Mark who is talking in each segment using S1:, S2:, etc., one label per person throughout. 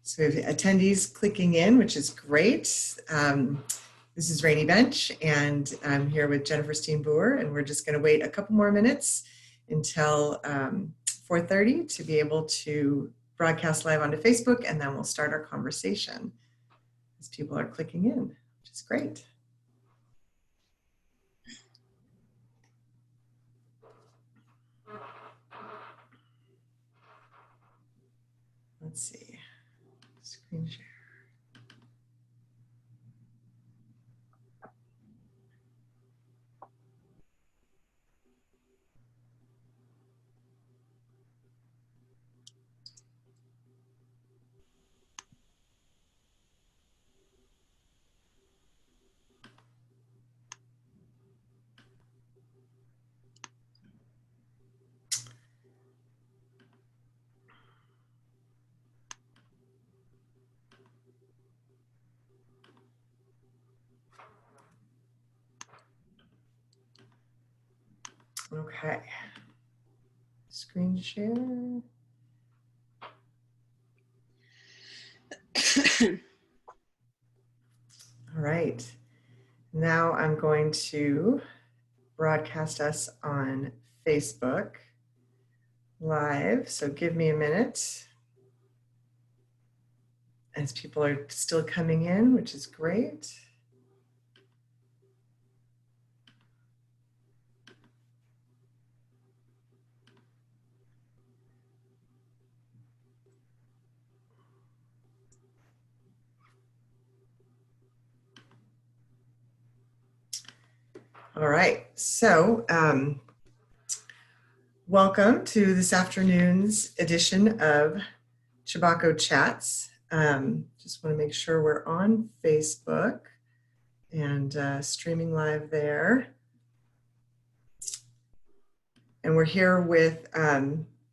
S1: So we have attendees clicking in, which is great. This is Raney Bench, and I'm here with Jennifer Steen Booher, and we're just going to wait a couple more minutes until 4:30 to be able to broadcast live onto Facebook, and then we'll start our conversation as people are clicking in, which is great. Let's see, screen share. Okay, screen share. All right, now I'm going to broadcast us on Facebook Live, so give me a minute as people are still coming in, which is great. All right, so welcome to this afternoon's edition of Chebacco Chats. Just want to make sure we're on Facebook and streaming live there. And we're here with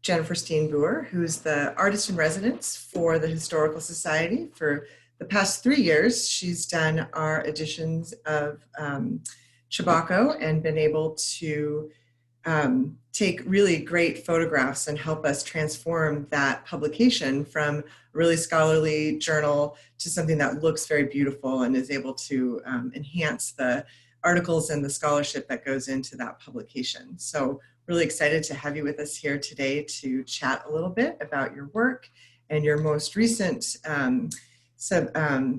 S1: Jennifer Steen Booher, who's the artist in residence for the Historical Society. For the past 3 years, she's done our editions of Chebacco and been able to take really great photographs and help us transform that publication from a really scholarly journal to something that looks very beautiful and is able to enhance the articles and the scholarship that goes into that publication. So really excited to have you with us here today to chat a little bit about your work and your most recent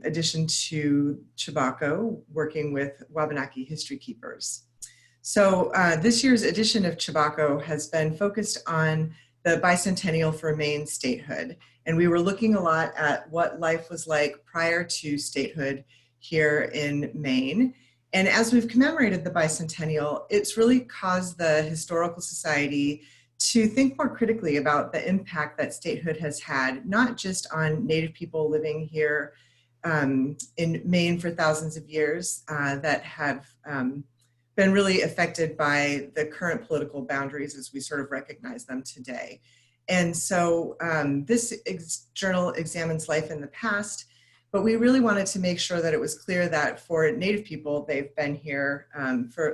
S1: addition to Chebacco, working with Wabanaki history keepers. So this year's edition of Chebacco has been focused on the bicentennial for Maine statehood. And we were looking a lot at what life was like prior to statehood here in Maine. And as we've commemorated the bicentennial, it's really caused the Historical Society to think more critically about the impact that statehood has had, not just on Native people living here in Maine for thousands of years that have been really affected by the current political boundaries as we sort of recognize them today. And so this journal examines life in the past, but we really wanted to make sure that it was clear that for Native people, they've been here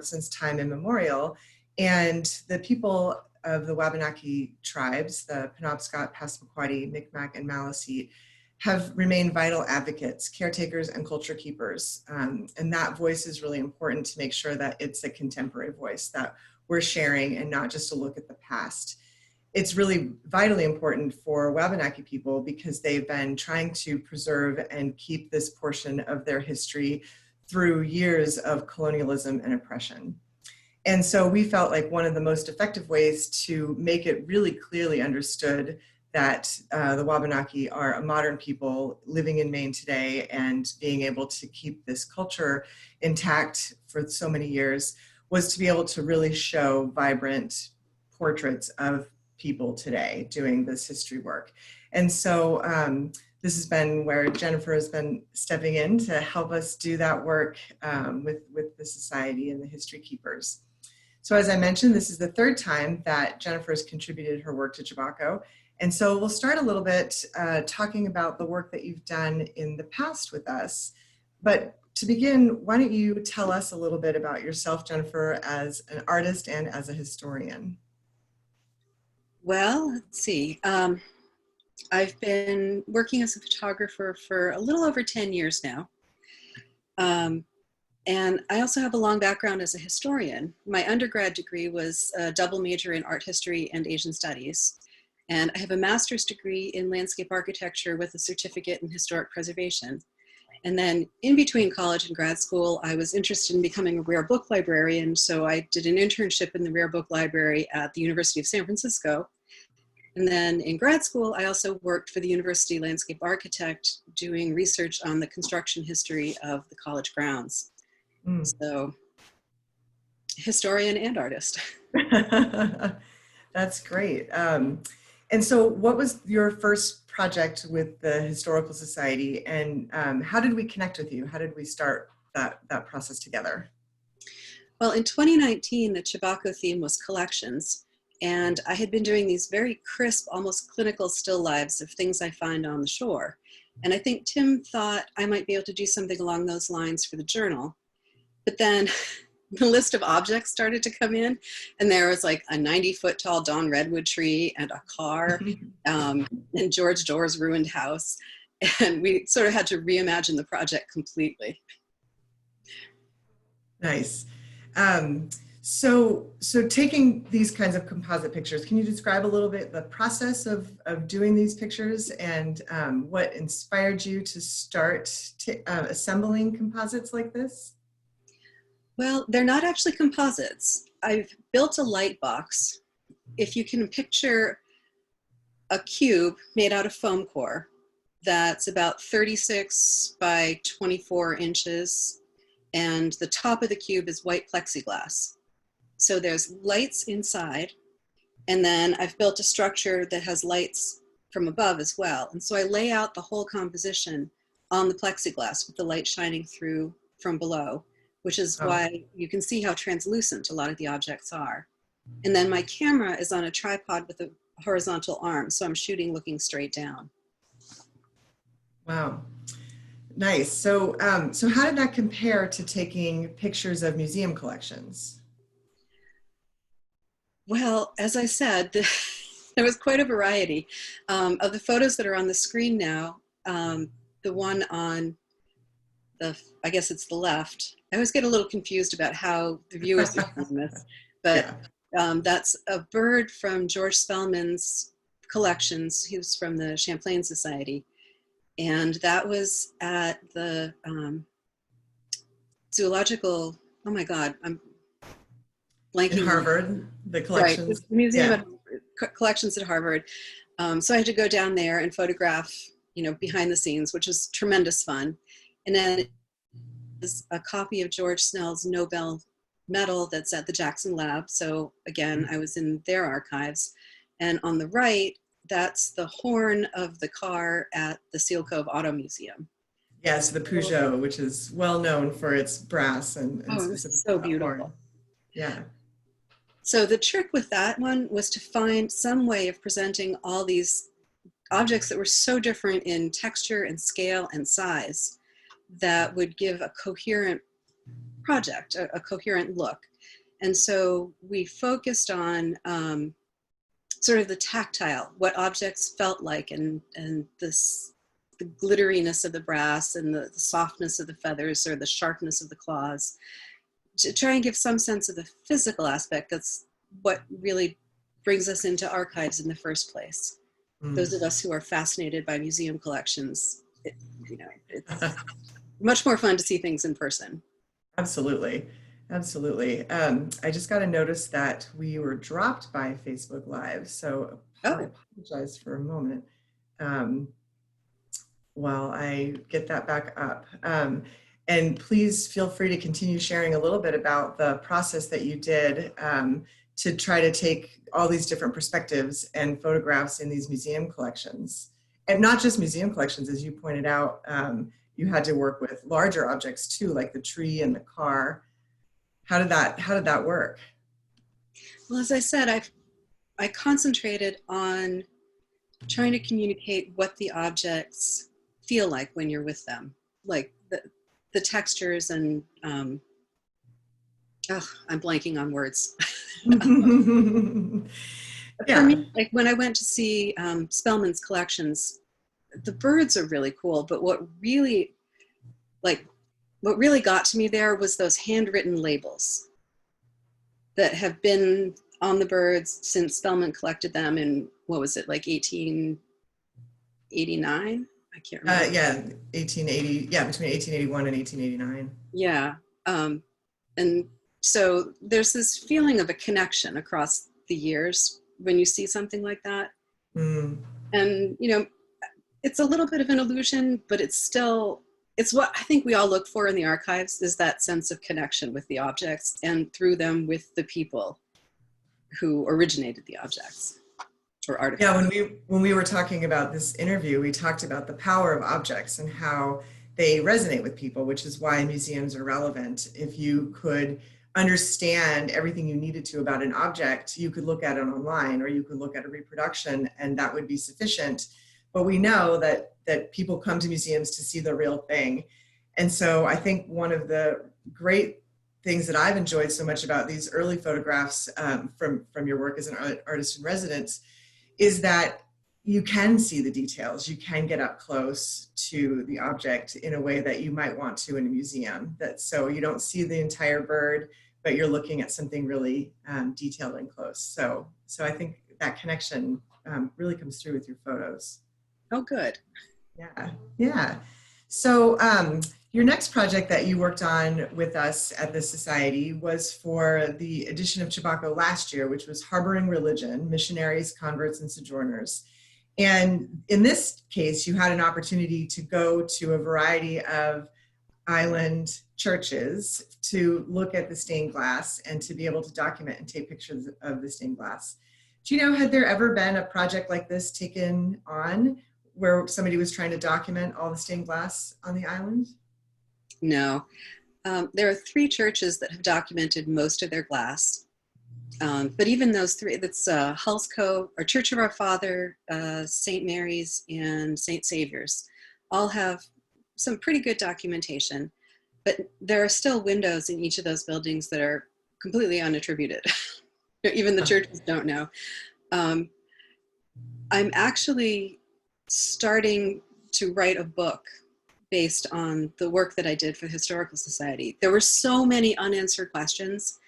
S1: since time immemorial, and the people of the Wabanaki tribes, the Penobscot, Passamaquoddy, Micmac, and Maliseet, have remained vital advocates, caretakers, and culture keepers. And that voice is really important to make sure that it's a contemporary voice that we're sharing and not just a look at the past. It's really vitally important for Wabanaki people because they've been trying to preserve and keep this portion of their history through years of colonialism and oppression. And so we felt like one of the most effective ways to make it really clearly understood that the Wabanaki are a modern people living in Maine today and being able to keep this culture intact for so many years was to be able to really show vibrant portraits of people today doing this history work. And so this has been where Jennifer has been stepping in to help us do that work with the Society and the History Keepers. So as I mentioned, this is the third time that Jennifer has contributed her work to Chebacco. And so we'll start a little bit talking about the work that you've done in the past with us. But to begin, why don't you tell us a little bit about yourself, Jennifer, as an artist and as a historian?
S2: Well, let's see. I've been working as a photographer for a little over 10 years now. And I also have a long background as a historian. My undergrad degree was a double major in art history and Asian studies. And I have a master's degree in landscape architecture with a certificate in historic preservation. And then in between college and grad school, I was interested in becoming a rare book librarian. So I did an internship in the rare book library at the University of San Francisco. And then in grad school, I also worked for the university landscape architect doing research on the construction history of the college grounds. So historian and artist.
S1: That's great. And so what was your first project with the Historical Society, and how did we connect with you? How did we start that process together?
S2: Well, in 2019, the Chebacco theme was collections. And I had been doing these very crisp, almost clinical still lives of things I find on the shore. And I think Tim thought I might be able to do something along those lines for the journal. But then the list of objects started to come in, and there was like a 90-foot tall Dawn redwood tree and a car and George Doerr's ruined house. And we sort of had to reimagine the project completely.
S1: Nice. So taking these kinds of composite pictures, can you describe a little bit the process of doing these pictures, and what inspired you to start assembling composites like this?
S2: Well, they're not actually composites. I've built a light box. If you can picture a cube made out of foam core that's about 36 by 24 inches, and the top of the cube is white plexiglass. So there's lights inside, and then I've built a structure that has lights from above as well. And so I lay out the whole composition on the plexiglass with the light shining through from below, which is why you can see how translucent a lot of the objects are. And then my camera is on a tripod with a horizontal arm, so I'm shooting looking straight down.
S1: Wow. Nice. So how did that compare to taking pictures of museum collections?
S2: Well, as I said, there was quite a variety. Of the photos that are on the screen now, the one on I guess it's the left. I always get a little confused about how the viewers are seeing this, but that's a bird from George Spellman's collections. He was from the Champlain Society. And that was at the zoological, oh my God, I'm blanking.
S1: In Harvard, the collections.
S2: Right, the museum collections at Harvard. So I had to go down there and photograph, behind the scenes, which was tremendous fun. And then there's a copy of George Snell's Nobel medal that's at the Jackson Lab. So again, I was in their archives. And on the right, that's the horn of the car at the Seal Cove Auto Museum.
S1: Yes, the Peugeot, which is well known for its brass and
S2: it's so beautiful.
S1: Horn. Yeah.
S2: So the trick with that one was to find some way of presenting all these objects that were so different in texture and scale and size that would give a coherent project, a coherent look. And so we focused on sort of the tactile, what objects felt like, and the glitteriness of the brass and the softness of the feathers or the sharpness of the claws, to try and give some sense of the physical aspect. That's what really brings us into archives in the first place. Those of us who are fascinated by museum collections, it's much more fun to see things in person.
S1: Absolutely. Absolutely. I just got a notice that we were dropped by Facebook Live, so I apologize for a moment while I get that back up. And please feel free to continue sharing a little bit about the process that you did to try to take all these different perspectives and photographs in these museum collections. And not just museum collections, as you pointed out, you had to work with larger objects too, like the tree and the car. How did that work?
S2: Well, as I said, I concentrated on trying to communicate what the objects feel like when you're with them, like the textures and I'm blanking on words. For
S1: Yeah.
S2: me, like when I went to see Spellman's collections, the birds are really cool, but like what really got to me there was those handwritten labels that have been on the birds since Spellman collected them in, what was it, like 1889? I can't remember.
S1: Yeah, 1880. Yeah, between 1881 and 1889.
S2: Yeah. And so there's this feeling of a connection across the years when you see something like that.
S1: Mm.
S2: And, it's a little bit of an illusion, but it's what I think we all look for in the archives, is that sense of connection with the objects and through them with the people who originated the objects or artifacts.
S1: Yeah, when we were talking about this interview, we talked about the power of objects and how they resonate with people, which is why museums are relevant. If you could understand everything you needed to about an object, you could look at it online or you could look at a reproduction and that would be sufficient. But we know that people come to museums to see the real thing. And so I think one of the great things that I've enjoyed so much about these early photographs from your work as an artist in residence is that you can see the details. You can get up close to the object in a way that you might want to in a museum. So you don't see the entire bird, but you're looking at something really detailed and close. So I think that connection really comes through with your photos.
S2: Oh, good.
S1: Yeah, yeah. So your next project that you worked on with us at the Society was for the edition of Chebacco last year, which was Harboring Religion, Missionaries, Converts, and Sojourners. And in this case, you had an opportunity to go to a variety of island churches to look at the stained glass and to be able to document and take pictures of the stained glass. Do you know, had there ever been a project like this taken on where somebody was trying to document all the stained glass on the island?
S2: No. There are 3 churches that have documented most of their glass. But even those 3, that's Hulls Cove, or Church of Our Father, St. Mary's, and St. Saviour's, all have some pretty good documentation. But there are still windows in each of those buildings that are completely unattributed. Even the churches don't know. I'm actually starting to write a book based on the work that I did for the Historical Society. There were so many unanswered questions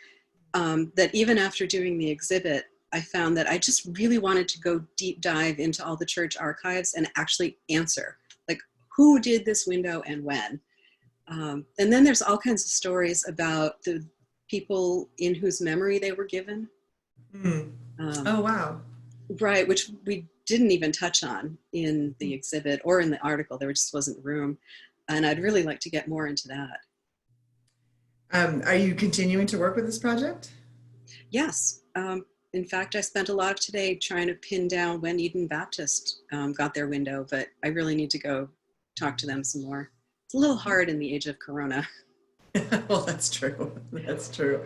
S2: that even after doing the exhibit, I found that I just really wanted to go deep dive into all the church archives and actually answer, like, who did this window and when? And then there's all kinds of stories about the people in whose memory they were given.
S1: Mm. Oh, wow.
S2: Right, which we didn't even touch on in the exhibit or in the article. There just wasn't room. And I'd really like to get more into that.
S1: Are you continuing to work with this project?
S2: Yes. In fact, I spent a lot of today trying to pin down when Eden Baptist got their window, but I really need to go talk to them some more. It's a little hard in the age of Corona.
S1: Well, that's true. That's true.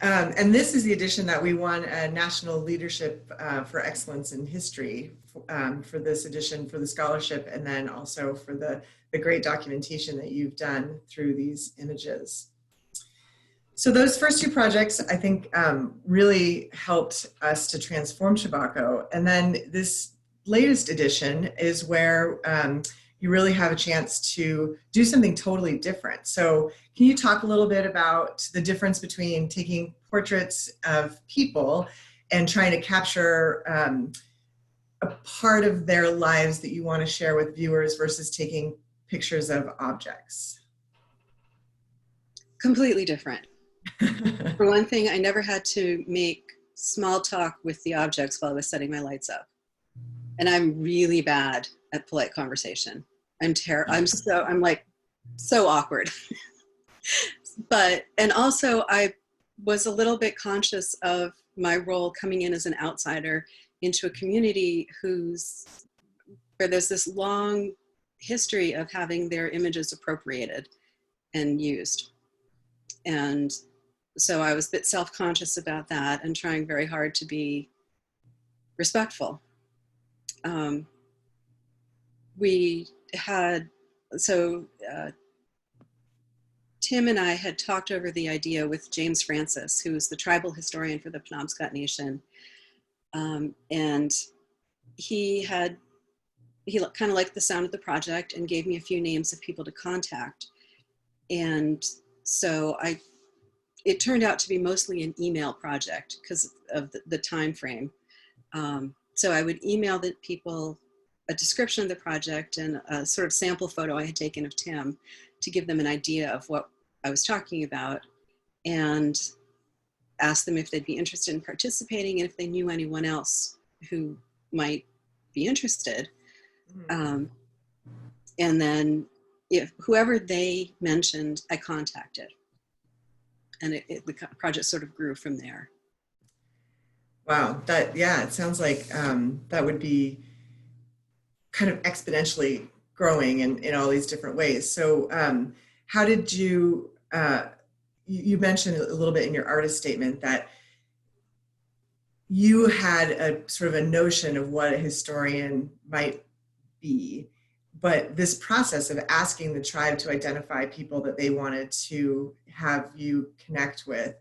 S1: And this is the edition that we won a National Leadership for Excellence in History for this edition, for the scholarship, and then also for the great documentation that you've done through these images. So those first 2 projects, I think, really helped us to transform Chebacco. And then this latest edition is where you really have a chance to do something totally different. So can you talk a little bit about the difference between taking portraits of people and trying to capture a part of their lives that you want to share with viewers versus taking pictures of objects?
S2: Completely different. For one thing, I never had to make small talk with the objects while I was setting my lights up. And I'm really bad at polite conversation. I'm like so awkward. And also I was a little bit conscious of my role coming in as an outsider into a community where there's this long history of having their images appropriated and used. And so I was a bit self-conscious about that and trying very hard to be respectful. Tim and I had talked over the idea with James Francis, who is the tribal historian for the Penobscot Nation. And he kind of liked the sound of the project and gave me a few names of people to contact. And so it turned out to be mostly an email project because of the time frame. So I would email the people a description of the project and a sort of sample photo I had taken of Tim to give them an idea of what I was talking about, and ask them if they'd be interested in participating and if they knew anyone else who might be interested.
S1: Mm-hmm.
S2: And then if whoever they mentioned, I contacted. And the project sort of grew from there.
S1: Wow, yeah, it sounds like that would be kind of exponentially growing in all these different ways. So how did you mentioned a little bit in your artist statement that you had a sort of a notion of what a historian might be, but this process of asking the tribe to identify people that they wanted to have you connect with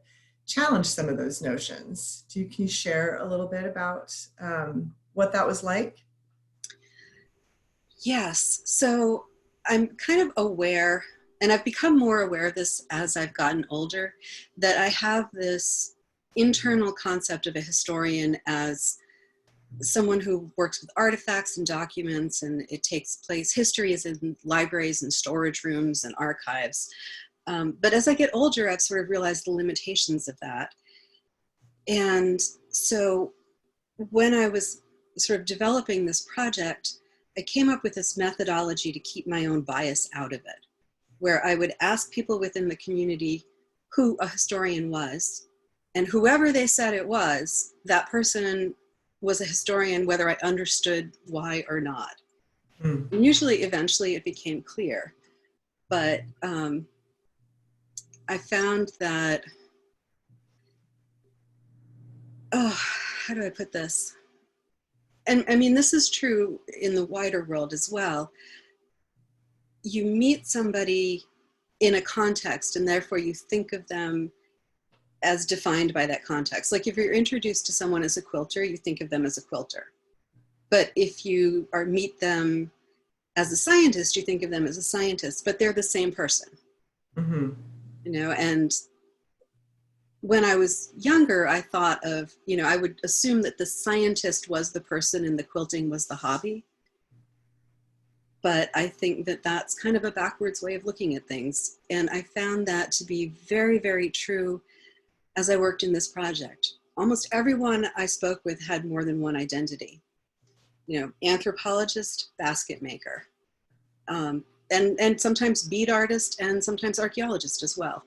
S1: challenged some of those notions. Can you share a little bit about what that was like?
S2: Yes. So I'm kind of aware, and I've become more aware of this as I've gotten older, that I have this internal concept of a historian as someone who works with artifacts and documents, and it takes place, history is in libraries and storage rooms and archives. But as I get older, I've sort of realized the limitations of that. And so when I was sort of developing this project, I came up with this methodology to keep my own bias out of it, where I would ask people within the community who a historian was, and whoever they said it was, that person was a historian, whether I understood why or not.
S1: Mm.
S2: And usually, eventually, it became clear. But I found that, how do I put this? And I mean, this is true in the wider world as well. You meet somebody in a context, and therefore you think of them as defined by that context. Like if you're introduced to someone as a quilter, you think of them as a quilter. But if you meet them as a scientist, you think of them as a scientist, but they're the same person.
S1: Mm-hmm.
S2: You know, and when I was younger, I thought of, I would assume that the scientist was the person and the quilting was the hobby. But I think that that's kind of a backwards way of looking at things. And I found that to be very, very true as I worked in this project. Almost everyone I spoke with had more than one identity. Anthropologist, basket maker, and sometimes bead artist, and sometimes archaeologist as well.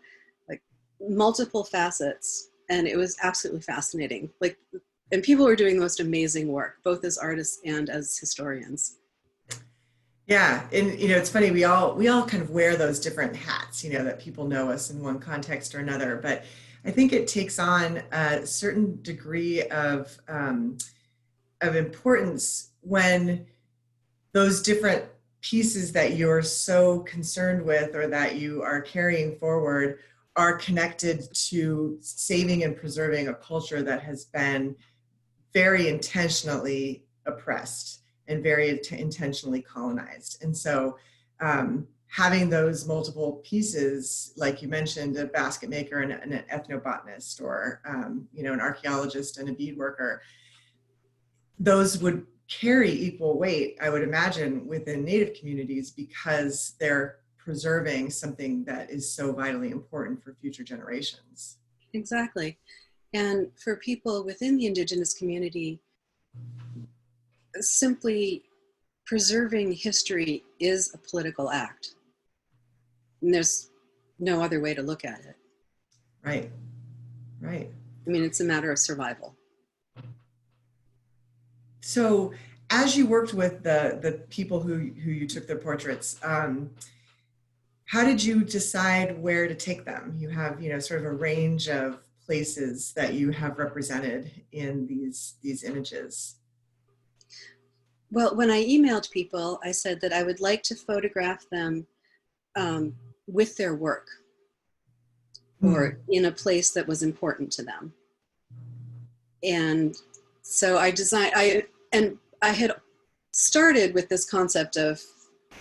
S2: Like multiple facets, and it was absolutely fascinating. And people were doing the most amazing work, both as artists and as historians.
S1: Yeah, and it's funny, we all kind of wear those different hats, that people know us in one context or another, but I think it takes on a certain degree of importance when those different pieces that you're so concerned with or that you are carrying forward are connected to saving and preserving a culture that has been very intentionally oppressed and very intentionally colonized. And so having those multiple pieces, like you mentioned, a basket maker and an ethnobotanist, or an archaeologist and a bead worker, those would carry equal weight, I would imagine, within Native communities, because they're preserving something that is so vitally important for future generations.
S2: Exactly. And for people within the Indigenous community, simply preserving history is a political act. And there's no other way to look at it.
S1: Right. I
S2: mean, it's a matter of survival.
S1: So as you worked with the people who you took their portraits, how did you decide where to take them? You have, sort of a range of places that you have represented in these images.
S2: Well, when I emailed people, I said that I would like to photograph them with their work, or in a place that was important to them. And So I had started with this concept of,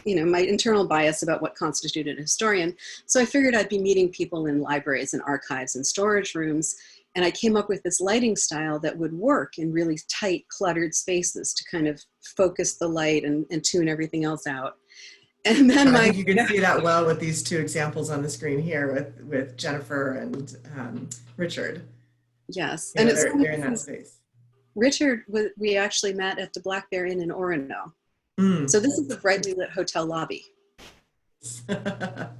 S2: my internal bias about what constituted a historian. So I figured I'd be meeting people in libraries and archives and storage rooms. And I came up with this lighting style that would work in really tight, cluttered spaces to kind of focus the light and tune everything else out. And then
S1: I think you can see that well with these two examples on the screen here with Jennifer and Richard.
S2: Yes.
S1: And they're in that space.
S2: Richard, we actually met at the Blackberry Inn in Orono. So this is the brightly lit hotel lobby. But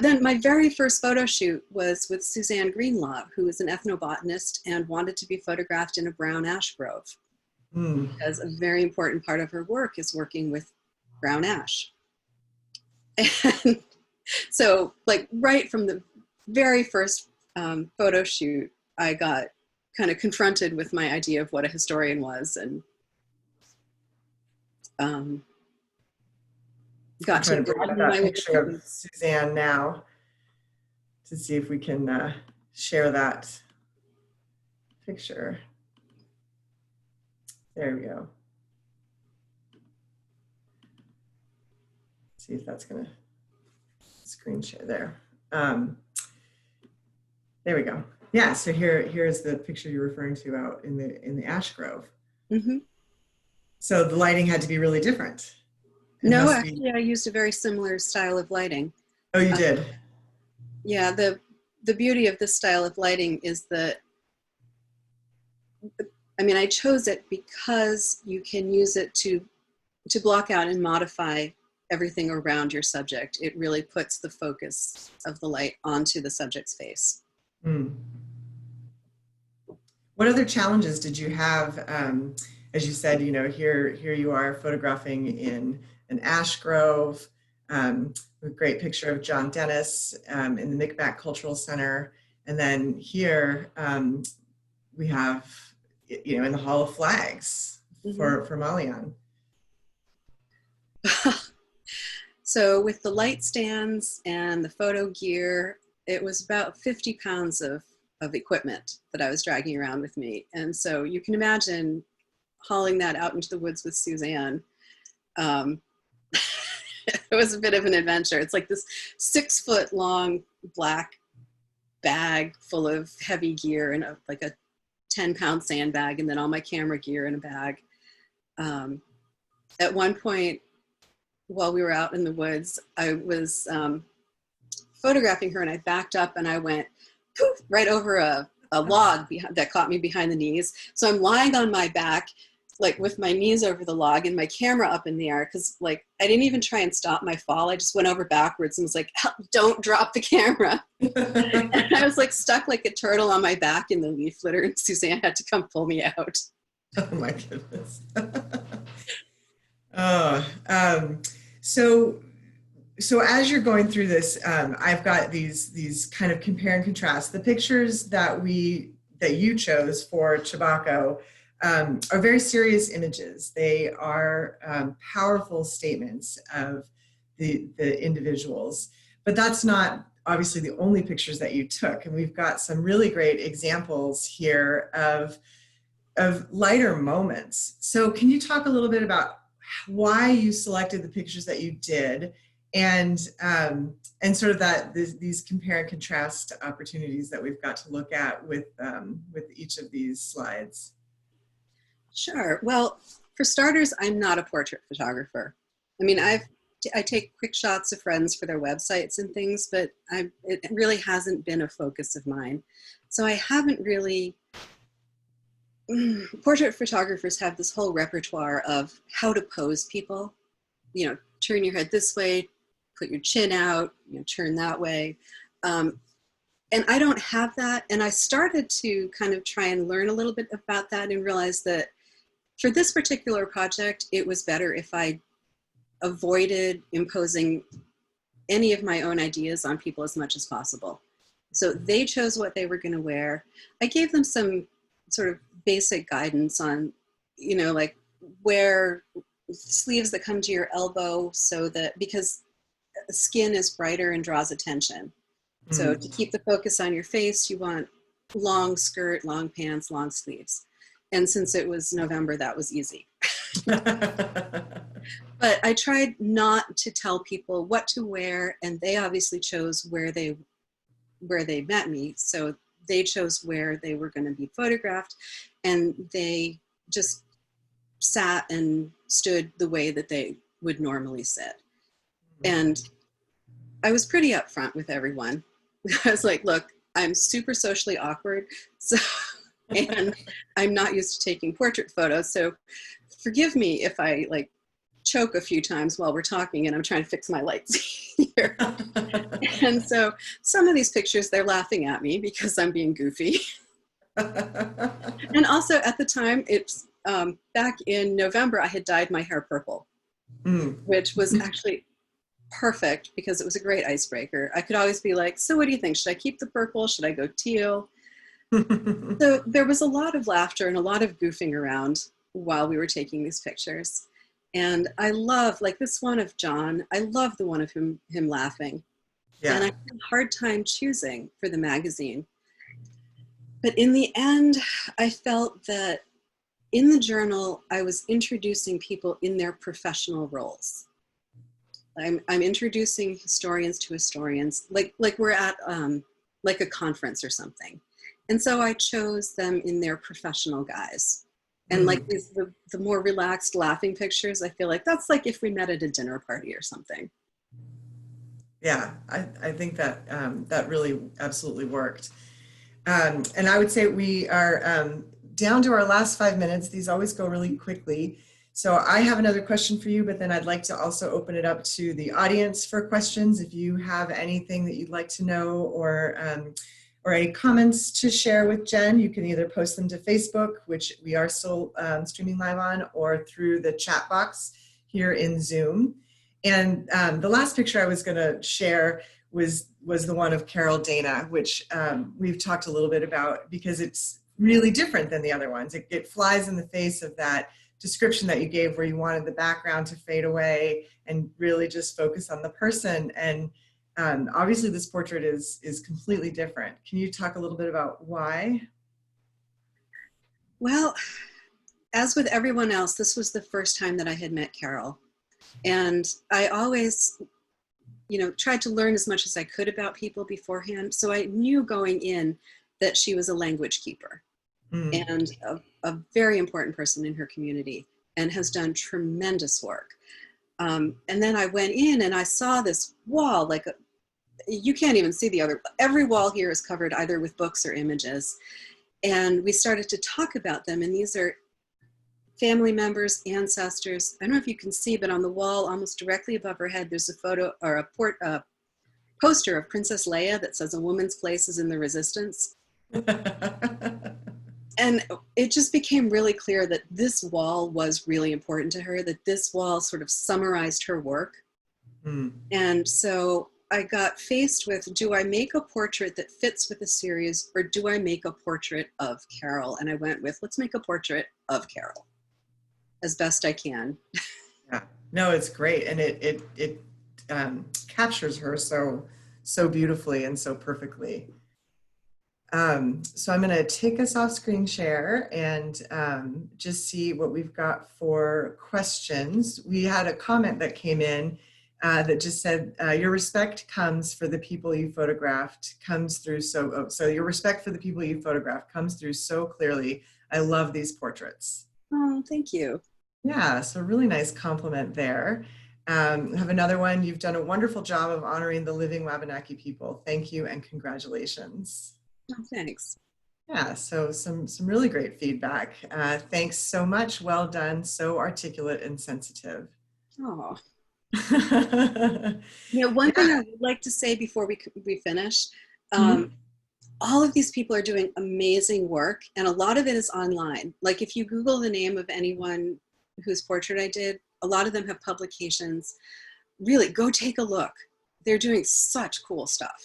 S2: then my very first photo shoot was with Suzanne Greenlaw, who is an ethnobotanist and wanted to be photographed in a brown ash grove. Because a very important part of her work is working with brown ash. And so like right from the very first photo shoot, I got kind of confronted with my idea of what a historian was, and got to
S1: bring up that picture of Suzanne now to see if we can share that picture. There we go. See if that's gonna screen share there. There we go. Yeah, so here's the picture you're referring to out in the ash grove. So the lighting had to be really different.
S2: No, actually, I used a very similar style of lighting.
S1: Oh, you did?
S2: Yeah, the beauty of this style of lighting is that, I chose it because you can use it to block out and modify everything around your subject. It really puts the focus of the light onto the subject's face.
S1: What other challenges did you have? As you said, here you are photographing in an ash grove, a great picture of John Dennis in the Micmac Cultural Center. And then here we have, in the Hall of Flags for Malian.
S2: So with the light stands and the photo gear, it was about 50 pounds of equipment that I was dragging around with me. And so you can imagine hauling that out into the woods with Suzanne. It was a bit of an adventure. It's like this 6-foot long black bag full of heavy gear and like a 10-pound sandbag, and then all my camera gear in a bag. At one point, while we were out in the woods, I was photographing her, and I backed up and I went poof, right over a log that caught me behind the knees. So I'm lying on my back, like with my knees over the log and my camera up in the air, because like I didn't even try and stop my fall. I just went over backwards and was like, don't drop the camera. And I was like stuck like a turtle on my back in the leaf litter, and Suzanne had to come pull me out.
S1: Oh my goodness. So as you're going through this, I've got these kind of compare and contrast. The pictures that you chose for Chebacco are very serious images. They are powerful statements of the individuals, but that's not obviously the only pictures that you took. And we've got some really great examples here of lighter moments. So can you talk a little bit about why you selected the pictures that you did, and sort of these compare and contrast opportunities that we've got to look at with each of these slides?
S2: Sure. Well, for starters, I'm not a portrait photographer. I mean, I take quick shots of friends for their websites and things, but it really hasn't been a focus of mine. So I haven't really. Portrait photographers have this whole repertoire of how to pose people. Turn your head this way, put your chin out, turn that way. And I don't have that. And I started to kind of try and learn a little bit about that and realize that for this particular project, it was better if I avoided imposing any of my own ideas on people as much as possible. So they chose what they were going to wear. I gave them some sort of basic guidance on, like wear sleeves that come to your elbow, so that because skin is brighter and draws attention. So to keep the focus on your face, you want long skirt, long pants, long sleeves. And since it was November, that was easy. But I tried not to tell people what to wear, and they obviously chose where they met me. So they chose where they were going to be photographed, and they just sat and stood the way that they would normally sit. And I was pretty upfront with everyone. I was like, look, I'm super socially awkward, so and I'm not used to taking portrait photos, so forgive me if I like choke a few times while we're talking and I'm trying to fix my lights here. And so some of these pictures, they're laughing at me because I'm being goofy. And also at the time, it's back in November, I had dyed my hair purple, which was actually perfect because it was a great icebreaker. I could always be like, so what do you think? Should I keep the purple? Should I go teal? So there was a lot of laughter and a lot of goofing around while we were taking these pictures. And I love, like this one of John, I love the one of him laughing.
S1: Yeah.
S2: And I had a hard time choosing for the magazine. But in the end, I felt that in the journal, I was introducing people in their professional roles. I'm introducing historians to historians, like we're at like a conference or something. And so I chose them in their professional guise. And like the more relaxed laughing pictures, I feel like that's like if we met at a dinner party or something.
S1: Yeah, I think that that really absolutely worked. And I would say we are down to our last 5 minutes. These always go really quickly. So I have another question for you, but then I'd like to also open it up to the audience for questions. If you have anything that you'd like to know or any comments to share with Jen, you can either post them to Facebook, which we are still streaming live on, or through the chat box here in Zoom. And the last picture I was going to share was the one of Carol Dana, which we've talked a little bit about because it's really different than the other ones. It flies in the face of that description that you gave where you wanted the background to fade away and really just focus on the person. And obviously this portrait is completely different. Can you talk a little bit about why?
S2: Well, as with everyone else, this was the first time that I had met Carol. And I always, tried to learn as much as I could about people beforehand. So I knew going in that she was a language keeper and a very important person in her community and has done tremendous work. And then I went in and I saw this wall, you can't even see every wall here is covered either with books or images. And we started to talk about them. And these are family members, ancestors. I don't know if you can see, but on the wall, almost directly above her head, there's a photo or a poster of Princess Leia that says, "A woman's place is in the resistance." And it just became really clear that this wall was really important to her, that this wall sort of summarized her work. And so I got faced with, do I make a portrait that fits with the series or do I make a portrait of Carol? And I went with, let's make a portrait of Carol as best I can.
S1: Yeah, no, it's great. And it captures her so beautifully and so perfectly. So I'm going to take us off screen share and just see what we've got for questions. We had a comment that came in that just said, your respect comes for the people you photographed comes through so your respect for the people you photographed comes through so clearly. I love these portraits.
S2: Oh, thank you.
S1: Yeah, so really nice compliment there. I have another one. You've done a wonderful job of honoring the living Wabanaki people. Thank you and congratulations.
S2: Oh, thanks.
S1: Yeah, so some really great feedback. Thanks so much. Well done. So articulate and sensitive.
S2: Oh. One thing I would like to say before we finish, all of these people are doing amazing work, and a lot of it is online. Like if you Google the name of anyone whose portrait I did, a lot of them have publications. Really, go take a look. They're doing such cool stuff.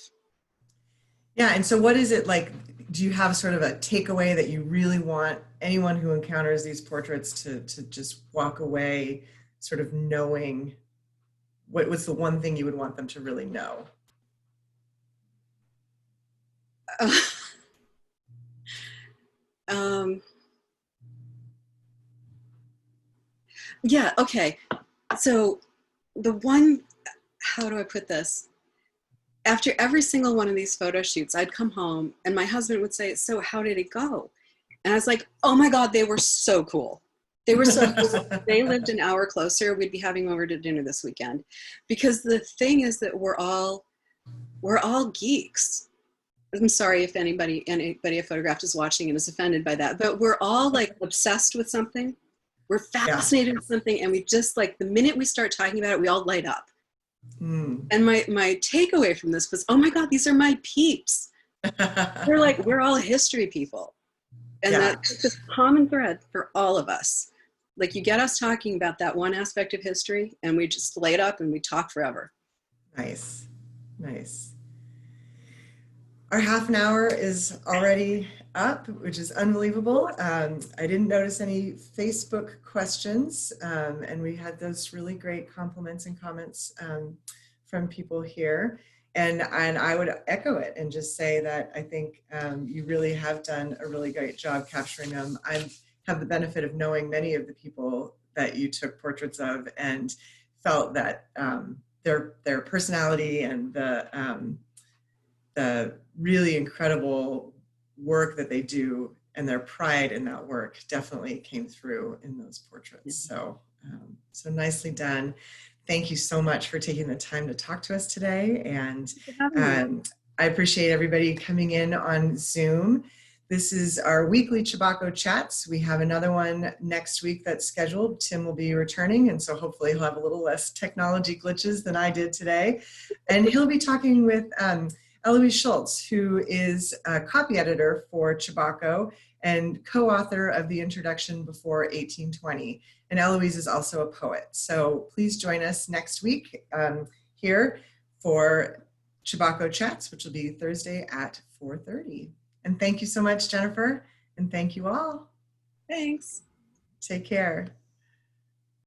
S1: Yeah, and so what is it like? Do you have sort of a takeaway that you really want anyone who encounters these portraits to just walk away sort of knowing? What's the one thing you would want them to really know?
S2: Yeah, okay. So the one, how do I put this? After every single one of these photo shoots, I'd come home and my husband would say, so how did it go? And I was like, oh my God, they were so cool. They were so cool. If they lived an hour closer, we'd be having them over to dinner this weekend. Because the thing is that we're all geeks. I'm sorry if anybody I photographed is watching and is offended by that, but we're all like obsessed with something. We're
S1: Yeah.
S2: fascinated with something, and we just like the minute we start talking about it, we all light up.
S1: Mm.
S2: And my takeaway from this was, oh my God, these are my peeps. We're all history people. And that's the common thread for all of us. Like, you get us talking about that one aspect of history and we just light up and we talk forever.
S1: Nice, nice. Our half an hour is already up, which is unbelievable. I didn't notice any Facebook questions, and we had those really great compliments and comments from people here. And I would echo it and just say that I think you really have done a really great job capturing them. I have the benefit of knowing many of the people that you took portraits of, and felt that their personality and the really incredible work that they do and their pride in that work definitely came through in those portraits. So, so nicely done. Thank you so much for taking the time to talk to us today. And I appreciate everybody coming in on Zoom. This is our weekly Chebacco Chats. We have another one next week that's scheduled. Tim will be returning, and so hopefully he'll have a little less technology glitches than I did today. And he'll be talking with Eloise Schultz, who is a copy editor for Chebacco and co-author of The Introduction Before 1820. And Eloise is also a poet. So please join us next week here for Chebacco Chats, which will be Thursday at 4:30. And thank you so much, Jennifer. And thank you all.
S2: Thanks.
S1: Take care.